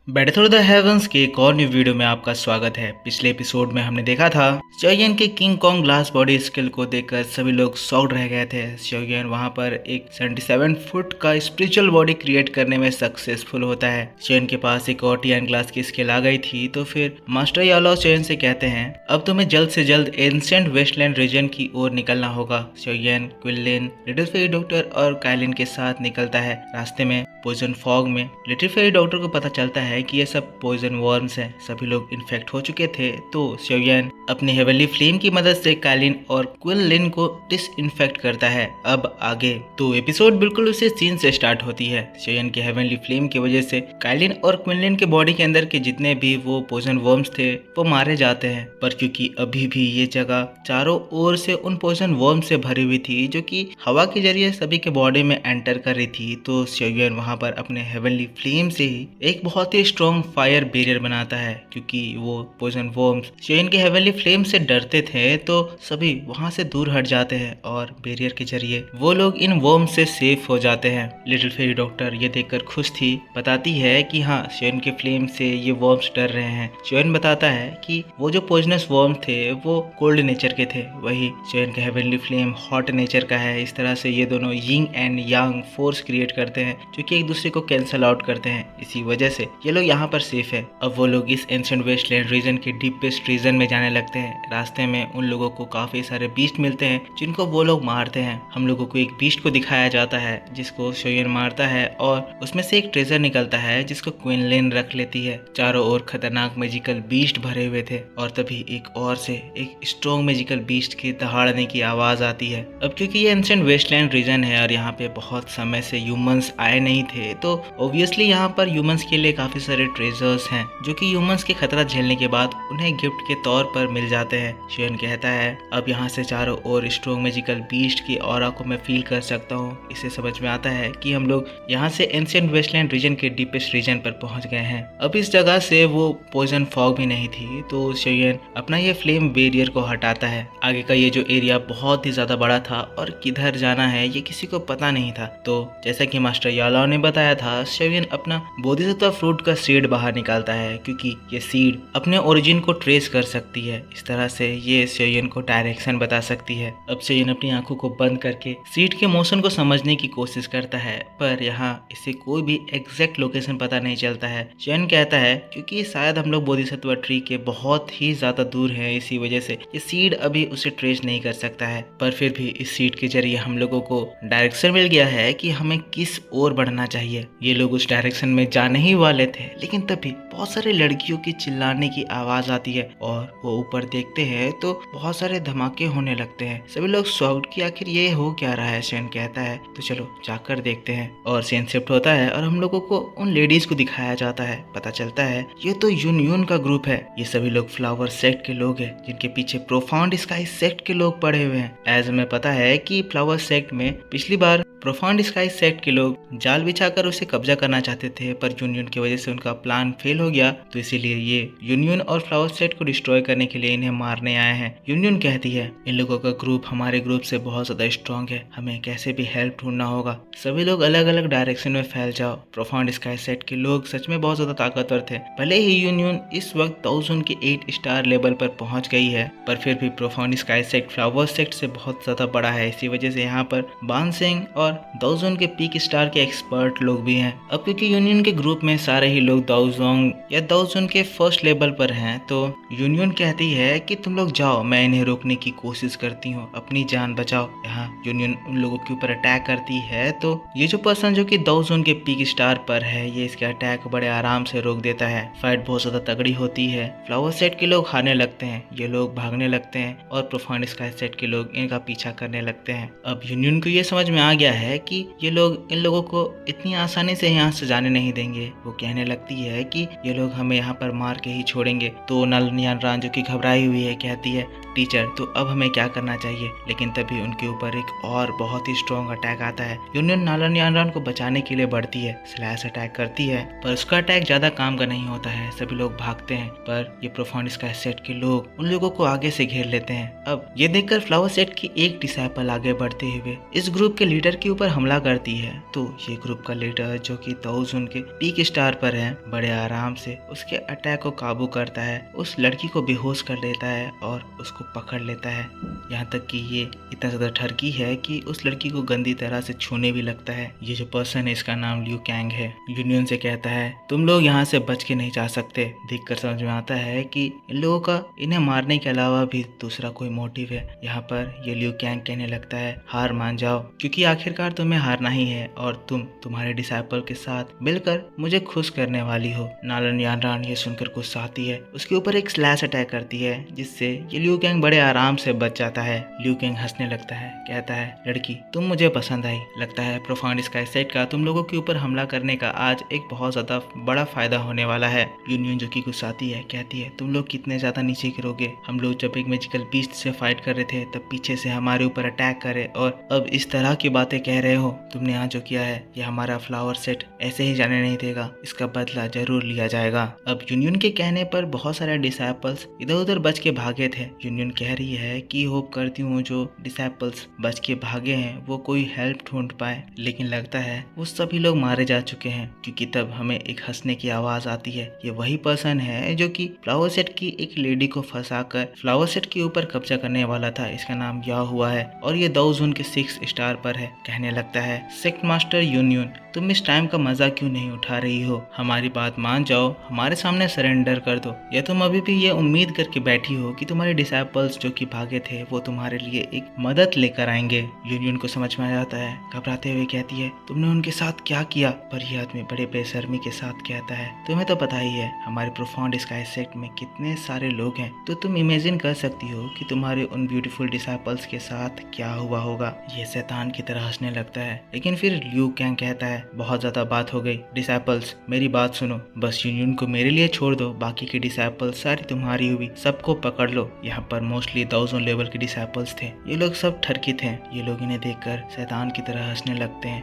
Battle through the heavens के एक और न्यू वीडियो में आपका स्वागत है। पिछले एपिसोड में हमने देखा था शोयन के king Kong glass body skill को देखकर सभी लोग शॉक्ड रह गए थे। शोयन वहां पर एक 77 फुट का स्पिरिचुअल बॉडी क्रिएट करने में सक्सेसफुल होता है। शोयन के पास एक और टियान ग्लास की स्किल आ गई थी, तो फिर मास्टर यालो शोयन से कहते हैं अब तुम्हें जल्द से जल्द एंशिएंट वेस्टलैंड रीजन की ओर निकलना होगा। शोयन, क्विनलिन, लिटिल फेरी डॉक्टर और काइलिन के साथ निकलता है। रास्ते में पॉइजन फॉग में लिटिल फेरी डॉक्टर को पता चलता है कि ये सब पॉइजन वर्म्स हैं, सभी लोग इन्फेक्ट हो चुके थे। तो शोयन अपनी हेवनली फ्लेम की मदद से काइलिन और क्विनलिन को डिसइंफेक्ट करता है। अब आगे तो एपिसोड बिल्कुल उसी सीन से स्टार्ट होती है। शोयन की हेवनली फ्लेम की वजह से काइलिन और क्विनलिन के बॉडी के अंदर के जितने भी वो पॉइजन वर्म्स थे वो मारे जाते हैं, पर क्योंकि अभी भी ये जगह चारों ओर से उन पॉइजन वर्म से भरी हुई थी जो कि हवा के जरिए सभी के बॉडी में एंटर कर रही थी, तो शोयन वहां पर अपने हेवनली फ्लेम से ही एक बहुत ही स्ट्रॉन्ग फायर बैरियर बनाता है। क्योंकि वो पॉइजन वर्म्स शोयन के हेवनली फ्लेम से डरते थे, तो सभी वहां से दूर हट जाते हैं और बैरियर के जरिए वो लोग इन वर्म्स से सेफ हो जाते हैं। लिटिल फेरी डॉक्टर ये देखकर खुश थी, बताती है कि हाँ, शोयन के फ्लेम से ये वर्म्स डर रहे हैं। शोयन बताता है कि वो जो पॉइजनस वर्म थे वो कोल्ड नेचर के थे, वही शोयन का हेवनली फ्लेम हॉट नेचर का है। इस तरह से ये दोनों yin and yang force create करते हैं जो कि एक दूसरे को कैंसल आउट करते हैं। इसी वजह से ये लोग यहाँ पर सेफ है। अब वो लोग इस एंशिएंट वेस्टलैंड रीजन के डीपेस्ट रीजन में जाने लगते हैं। रास्ते में उन लोगों को काफी सारे बीस्ट मिलते हैं जिनको वो लोग मारते हैं। हम लोगों को एक बीस्ट को दिखाया जाता है जिसको शोयन मारता है और उसमें से एक ट्रेजर निकलता है जिसको क्विनलिन रख लेती है। चारों ओर खतरनाक मैजिकल बीस्ट भरे हुए थे और तभी एक और से एक स्ट्रॉन्ग मैजिकल बीस्ट के दहाड़ने की आवाज आती है। अब क्योंकि ये एंशिएंट वेस्टलैंड रीजन है और यहाँ पे बहुत समय से ह्यूमंस आए नहीं थे, तो ऑब्वियसली यहाँ पर ह्यूमंस के लिए काफी सारे ट्रेजर्स हैं जो कि ह्यूमंस के खतरा झेलने के बाद उन्हें गिफ्ट के तौर पर मिल जाते हैं। शोयन कहता है अब यहाँ से चारों ओर स्ट्रॉन्ग मैजिकल बीस्ट की ऑरा को मैं फील कर सकता हूँ। इससे समझ में आता है कि हम लोग यहाँ से एंशिएंट वेस्टलैंड रीजन के डीपेस्ट रीजन पर पहुंच गए हैं। अब इस जगह से वो पॉइजन फॉग भी नहीं थी, तो शोयन अपना ये फ्लेम बैरियर को हटाता है। आगे का ये जो एरिया बहुत ही ज्यादा बड़ा था और किधर जाना है ये किसी को पता नहीं था। तो जैसा कि मास्टर यालाओ ने बताया था, शोयन अपना बोधिसत्व फ्रूट का सीड बाहर निकालता है क्योंकि ये सीड अपने ओरिजिन को ट्रेस कर सकती है। इस तरह से ये शोयन को डायरेक्शन बता सकती है। अब शोयन अपनी आंखों को बंद करके सीड के मोशन को समझने की कोशिश करता है, पर यहाँ इसे कोई भी एग्जैक्ट लोकेशन पता नहीं चलता है। शोयन कहता है क्योंकि शायद हम लोग बोधिसत्व ट्री के बहुत ही ज्यादा दूर हैं, इसी वजह से ये सीड अभी उसे ट्रेस नहीं कर सकता है। पर फिर भी इस सीड के जरिए हम लोगों को डायरेक्शन मिल गया है कि हमें किस ओर बढ़ना चाहिए। ये लोग उस डायरेक्शन में जाने ही वाले थे, लेकिन तभी बहुत सारे लड़कियों की चिल्लाने की आवाज आती है और वो ऊपर देखते हैं तो बहुत सारे धमाके होने लगते हैं। सभी लोग शॉक्ड कि आखिर ये हो क्या रहा है। शोयन कहता है तो चलो जाकर देखते हैं, और सीन शिफ्ट होता है और हम लोगों को उन लेडीज को दिखाया जाता है। पता चलता है ये तो यूनियन का ग्रुप है। ये सभी लोग फ्लावर सेक्ट के लोग हैं जिनके पीछे प्रोफाउंड स्काई सेक्ट के लोग पड़े हुए हैं। एज हमें पता है कि फ्लावर सेक्ट में पिछली बार प्रोफाउंड स्काई सेक्ट के लोग जाल बिछाकर उसे कब्जा करना चाहते थे, पर यूनियन की वजह से उनका प्लान फेल हो गया, तो इसीलिए ये यूनियन और फ्लावर सेक्ट को डिस्ट्रॉय करने के लिए इन्हें मारने आए हैं। यूनियन कहती है इन लोगों का ग्रुप हमारे ग्रुप से बहुत ज्यादा स्ट्रॉन्ग है, हमें कैसे भी हेल्प ढूंढना होगा। सभी लोग अलग अलग डायरेक्शन में फैल जाओ। प्रोफाउंड स्काई सेक्ट के लोग सच में बहुत ज्यादा ताकतवर थे। भले ही यूनियन इस वक्त दाओजोन के 8 स्टार लेवल पर पहुंच गई है, पर फिर भी profound sky sect flower sect से बहुत ज्यादा बड़ा है। इसी वजह से यहाँ पर बानसेंग और दाओजोन के पीक स्टार के एक्सपर्ट लोग भी हैं। अब क्योंकि यूनियन के ग्रुप में सारे ही लोग दाओजोंग या दाओजोन के फर्स्ट लेवल पर हैं, तो यूनियन कहती है कि तुम लोग जाओ, मैं इन्हें रोकने की कोशिश करती हूँ, अपनी जान बचाओ। यहाँ यूनियन उन लोगों के ऊपर अटैक करती है, तो ये जो पर्सन जो कि दाओजोन के पीक स्टार पर है, ये इसके अटैक को बड़े आराम से रोक देता है। फाइट बहुत ज्यादा तगड़ी होती है। फ्लावर सेट के लोग हारने लगते हैं, ये लोग भागने लगते हैं और प्रोफाउंड स्काई सेट के लोग इनका पीछा करने लगते हैं। अब यूनियन को ये समझ में आ गया है कि ये लोग इन लोगों को इतनी आसानी से यहाँ से जाने नहीं देंगे। वो कहने लगती है कि ये लोग हमें यहाँ पर मार के ही छोड़ेंगे। तो नालनियान रान जो कि घबराई हुई है कहती है टीचर तो अब हमें क्या करना चाहिए। लेकिन तभी उनके ऊपर एक और बहुत ही स्ट्रॉन्ग अटैक आता है। यूनियन नालनियान रान को बचाने के लिए बढ़ती है, स्लैश अटैक करती है, पर उसका अटैक ज्यादा काम का नहीं होता है। सभी लोग भागते हैं, पर ये प्रोफाउंड स्काई सेट के लोग उन लोगों को आगे से घेर लेते हैं। अब ये देखकर फ्लावर सेट की एक डिसाइपल आगे बढ़ते हुए इस ग्रुप के लीडर के ऊपर हमला करती है तो ये ग्रुप का लीडर जो कि दाओजून के पीक स्टार पर है बड़े आराम से उसके अटैक को काबू करता है, उस लड़की को बेहोश कर देता है और उसको पकड़ लेता है। यहाँ तक कि ये इतना ज्यादा ठरकी है कि उस लड़की को गंदी तरह से छूने भी लगता है। ये जो पर्सन है इसका नाम लियू कैंग है। यूनियन से कहता है तुम लोग यहाँ से बच के नहीं जा सकते। देखकर समझ में आता है कि इन लोगों का इन्हें मारने के अलावा भी दूसरा कोई मोटिव है। यहाँ पर ये लियू कैंग कहने लगता है हार मान जाओ, क्योंकि आखिरकार तुम्हें हारना ही है और तुम तुम्हारे डिसाइपल के साथ मिलकर मुझे खुश करने वाली हो। नालन यानरान ये सुनकर गुस्सा आती है, उसके ऊपर एक स्लैश अटैक करती है जिससे ये लियू कैंग बड़े आराम से बच जाता है। लियू कैंग हंसने लगता है, कहता है लड़की तुम मुझे पसंद आई, लगता है प्रोफाउंड स्काई सेट का तुम लोगों के ऊपर हमला करने का आज एक बहुत ज्यादा बड़ा फायदा होने वाला है। यूनियन जो कि गुस्साती है कहती है तुम लोग कितने ज्यादा नीचे गिरोगे। हम लोग जब एक मैजिकल बीस्ट से फाइट कर रहे थे तब पीछे से हमारे ऊपर अटैक करे और अब इस तरह की बातें कह रहे हो। तुमने यहाँ जो किया है ये हमारा फ्लावर सेट ऐसे ही जाने नहीं देगा, इसका बदला जरूर लिया जाएगा। अब यूनियन के कहने पर बहुत सारे डिसाइपल्स इधर उधर बच के भागे थे। यूनियन कह रही है कि होप करती हूँ जो डिसाइपल्स बच के भागे हैं वो कोई हेल्प ढूंढ पाए, लेकिन लगता है वो सभी लोग मारे जा चुके हैं, क्योंकि तब हमें एक हंसने की आवाज आती है। ये वही पर्सन है जो कि फ्लावर सेट की एक लेडी को फंसाकर फ्लावर सेट के ऊपर कब्जा करने वाला था। इसका नाम या हुआ है और ये दाओजून के 6 स्टार पर है। कहने लगता है सेक्ट मास्टर यूनियन तुम इस टाइम का मजा क्यों नहीं उठा रही हो, हमारी बात मान जाओ, हमारे सामने सरेंडर कर दो, या तुम अभी भी ये उम्मीद करके बैठी हो कि तुम्हारे डिसाइपल्स जो कि भागे थे वो तुम्हारे लिए एक मदद लेकर आएंगे। यूनियन को समझ में आ जाता है, घबराते हुए कहती है तुमने उनके साथ क्या किया। पर यह आदमी बड़े बेशर्मी के साथ कहता है तुम्हें तो पता ही है हमारे प्रोफाउंड स्काई सेक्ट में कितने सारे लोग हैं, तो तुम इमेजिन कर सकती हो कि तुम्हारे उन ब्यूटीफुल डिसाइपल्स के साथ क्या हुआ होगा। ये शैतान की तरह हंसने लगता है, लेकिन फिर लियू कैंग कहता है बहुत ज्यादा बात हो गई, डिसाइपल्स मेरी बात सुनो, बस यूनियन को मेरे लिए छोड़ दो, बाकी के डिसाइपल्स सारी तुम्हारी हुई, सबको पकड़ लो। यहाँ पर मोस्टली 1000 लेवल के डिसाइपल्स थे, ये लोग सब ठरकित हैं। ये लोग इन्हें देखकर शैतान की तरह हंसने लगते हैं,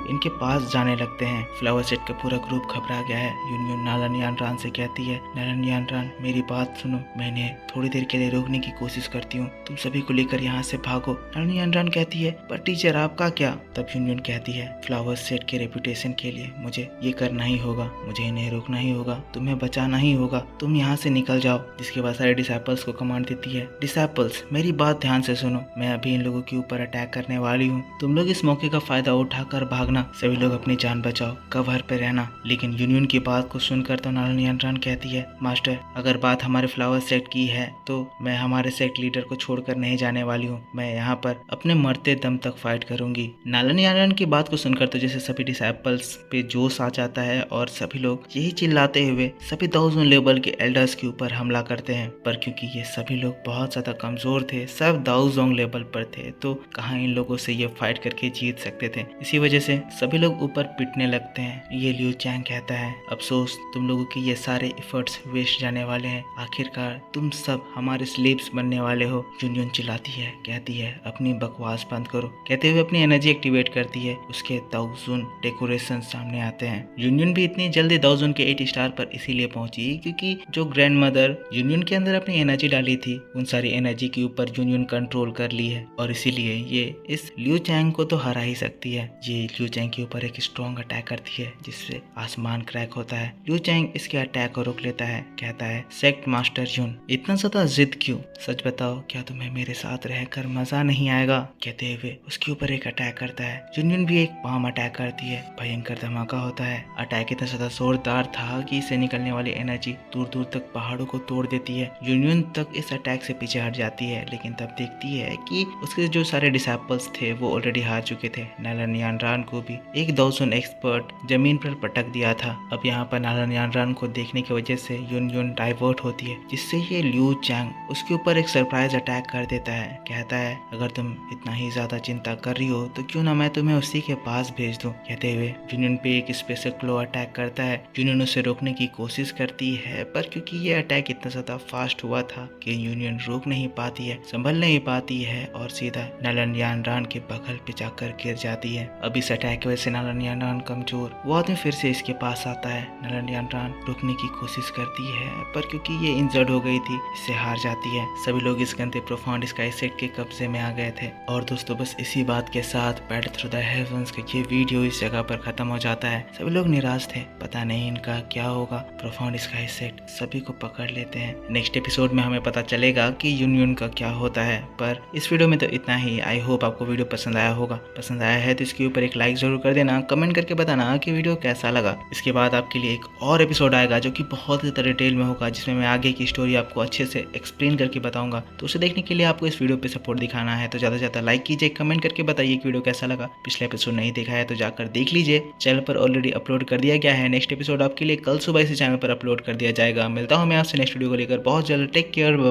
इनके पास जाने लगते हैं। फ्लावर सेट का पूरा ग्रुप घबरा गया है। यूनियन नालन यानरान से कहती है नालन यानरान मेरी बात सुनो, मैंने थोड़ी देर के लिए रोकने की कोशिश करती हूँ, तुम सभी को लेकर यहाँ से भागो। नालन यानरान कहती है पर टीचर आपका क्या। तब यूनियन कहती है फ्लावर सेट के रेपुटेशन के लिए मुझे ये करना ही होगा, मुझे इन्हें रोकना ही होगा, तुम्हें बचाना ही होगा, तुम यहाँ से निकल जाओ। जिसके बाद सारे डिसाइपल्स को कमांड देती है डिसाइपल्स मेरी बात ध्यान से सुनो, मैं अभी इन लोगों के ऊपर अटैक करने वाली हूँ, तुम लोग इस मौके का फायदा उठाकर भागना, सभी लोग अपनी जान बचाओ, कवर पे रहना। लेकिन यूनियन की बात को सुनकर तो नालन यानरान कहती है मास्टर अगर बात हमारे फ्लावर सेक्ट की है तो मैं हमारे सेक्ट लीडर को छोड़कर नहीं जाने वाली हूँ, मैं यहाँ पर अपने मरते दम तक फाइट करूंगी। नालन यानरान की बात को सुनकर तो जैसे सभी डिसाइपल्स पे जोश आ जाता है और सभी लोग यही चिल्लाते हुए सभी 1000 लेवल के एल्डर्स के ऊपर हमला करते हैं। पर क्योंकि ये सभी लोग बहुत ज्यादा कमजोर थे, सब 1000 लेवल पर थे, तो कहाँ इन लोगों से ये फाइट करके जीत सकते थे। इसी वजह से सभी लोग ऊपर पिटने लगते हैं। ये लियू चैंग कहता है अफसोस तुम लोगों के ये सारे एफर्ट्स वेस्ट जाने वाले हैं, आखिरकार तुम सब हमारे स्लेव्स बनने वाले हो। यूनियन चिल्लाती है, कहती है अपनी बकवास बंद करो, कहते हुए अपनी एनर्जी एक्टिवेट करती है। उसके 1000 डेकोरेशन सामने आते हैं। यूनियन भी इतनी जल्दी 1000 के 8 स्टार पर इसीलिए पहुंची क्योंकि जो ग्रैंड मदर यूनियन के अंदर अपनी एनर्जी डाली थी उन सारी एनर्जी के ऊपर यूनियन कंट्रोल कर ली है और इसीलिए ये इस लियू चैंग को तो हरा ही सकती है। ये लियू चैंग के ऊपर एक स्ट्रॉन्ग अटैक करती है जिससे आसमान क्रैक होता है। लियू चैंग इसके अटैक को रोक लेता है, कहता है सेक्ट मास्टर यून इतना ज्यादा जिद क्यों, सच बताओ क्या तुम्हें मेरे साथ रहकर मजा नहीं आएगा। कहते हुए उसके ऊपर एक अटैक करता है। यूनियन भी एक पाम अटैक करती है, भयंकर धमाका होता है। अटैक इतना ज्यादा जोरदार था कि इससे निकलने वाली एनर्जी दूर दूर तक पहाड़ों को तोड़ देती है। यूनियन तक इस अटैक से पीछे हट जाती है, लेकिन तब देखती है कि उसके जो सारे डिसाइपल्स थे वो ऑलरेडी हार चुके थे। नालन यानरान को भी एक 1000 एक्सपर्ट जमीन पर पटक दिया था। अब यहाँ पर नालन यानरान को देखने की वजह से यूनियन डाइवर्ट होती है, जिससे ये लियू चैंग उसके ऊपर एक सरप्राइज अटैक कर देता है। कहता है अगर तुम इतना ही ज्यादा चिंता कर रही हो तो क्यों ना मैं तुम्हें उसी के पास भेज दूं। कहते हुए यूनियन पे एक स्पेशल क्लो अटैक करता है। यूनियन उसे रोकने की कोशिश करती है, पर क्योंकि ये अटैक इतना ज्यादा फास्ट हुआ था कि यूनियन रोक नहीं पाती है, संभल नहीं पाती है और सीधा नालन यानरान के बगल पे जाकर गिर जाती है। अब इस अटैक अटैक की वजह से नलनियांड्रान कमजोर। वो आदमी फिर से इसके पास आता है। नलनियांड्रान रुकने की कोशिश करती है पर क्योंकि ये इंजर्ड हो गई थी इससे हार जाती है। सभी लोग इस गंदे प्रोफाउंड स्काई सेट के कब्जे में आ गए थे। और दोस्तों बस इसी बात के साथ बैटल थ्रू द हेवंस का ये वीडियो इस जगह पर खत्म हो जाता है। सभी लोग निराश थे, पता नहीं इनका क्या होगा। प्रोफाउंड स्काई सेट सभी को पकड़ लेते हैं। नेक्स्ट एपिसोड में हमें पता चलेगा कि यूनियन का क्या होता है। पर इस वीडियो में तो इतना ही। आई होप आपको वीडियो पसंद आया होगा। पसंद आया है तो इसके ऊपर एक लाइक जरूर कर देना, कमेंट करके बताना कि वीडियो कैसा लगा। इसके बाद आपके लिए एक और एपिसोड आएगा जो कि बहुत ज़्यादा डिटेल में होगा, जिसमें मैं आगे की स्टोरी आपको अच्छे से एक्सप्लेन करके बताऊंगा। तो उसे देखने के लिए आपको इस वीडियो पे सपोर्ट दिखाना है। तो ज़्यादा से ज़्यादा लाइक कीजिए, कमेंट करके बताइए कि वीडियो कैसा लगा। पिछला एपिसोड नहीं देखा है तो जाकर देख लीजिए, चैनल पर ऑलरेडी अपलोड कर दिया गया है। नेक्स्ट एपिसोड आपके लिए कल सुबह इसी चैनल पर अपलोड कर दिया जाएगा। मिलता हूँ मैं आपसे नेक्स्ट वीडियो को लेकर बहुत जल्द। Take care, bye.